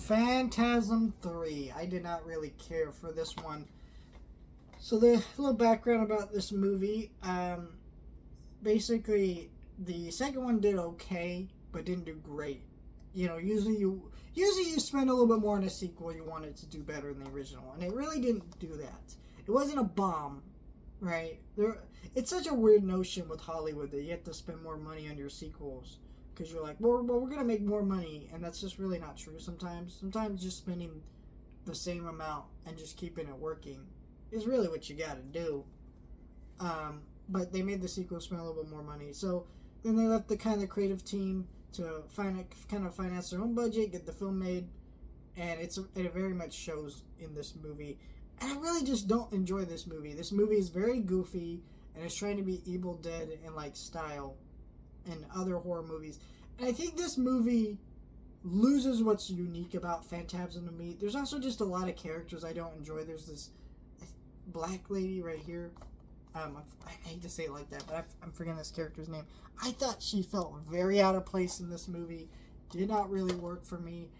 Phantasm 3. I did not really care for this one. So the little background about this movie, basically the second one did okay, but didn't do great. Usually you spend a little bit more on a sequel, you want it to do better than the original, and it really didn't do that. It wasn't a bomb, right? It's such a weird notion with Hollywood that you have to spend more money on your sequels because you're like, well, we're gonna make more money, and that's just really not true. Sometimes just spending the same amount and just keeping it working is really what you gotta do. But they made the sequel spend a little bit more money, so then they left the kind of creative team to finance their own budget, get the film made, and it very much shows in this movie. And I really just don't enjoy this movie. This movie is very goofy, and it's trying to be Evil Dead in like style and other horror movies. And I think this movie loses what's unique about Phantasm to me. There's also just a lot of characters I don't enjoy. There's this black lady right here. I hate to say it like that, but I'm forgetting this character's name. I thought she felt very out of place in this movie. Did not really work for me.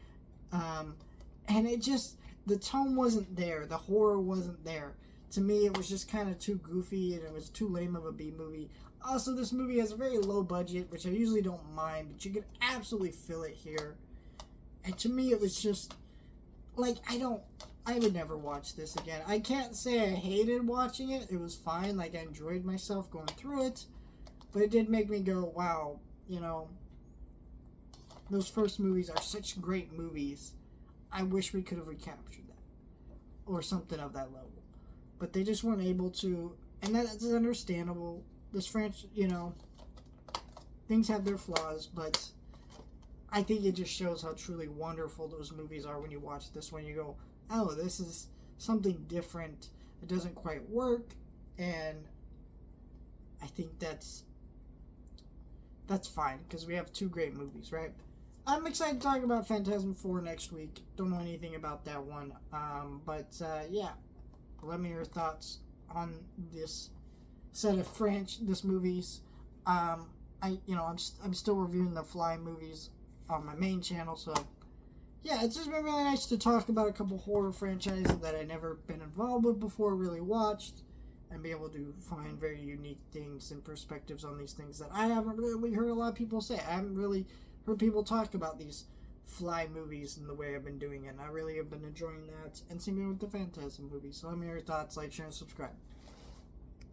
And it just, the tone wasn't there. The horror wasn't there. To me, it was just kind of too goofy, and it was too lame of a B movie. Also, this movie has a very low budget, which I usually don't mind, but you can absolutely feel it here. And to me, it was just, like, I would never watch this again. I can't say I hated watching it. It was fine. Like, I enjoyed myself going through it. But it did make me go, wow, those first movies are such great movies. I wish we could have recaptured that. Or something of that level. But they just weren't able to. And that's understandable. This franchise, things have their flaws, but I think it just shows how truly wonderful those movies are when you watch this one. You go, oh, this is something different. It doesn't quite work, and I think that's fine, because we have two great movies, right? I'm excited to talk about Phantasm 4 next week. Don't know anything about that one, but yeah, let me know your thoughts on this set of this movies. I'm still reviewing the Fly movies on my main channel, so yeah, it's just been really nice to talk about a couple horror franchises that I've never been involved with before, really watched, and be able to find very unique things and perspectives on these things that I haven't really heard a lot of people say. I haven't really heard people talk about these Fly movies in the way I've been doing it, and I really have been enjoying that, and same with the Phantasm movies. So let me know your thoughts, like, share, and subscribe.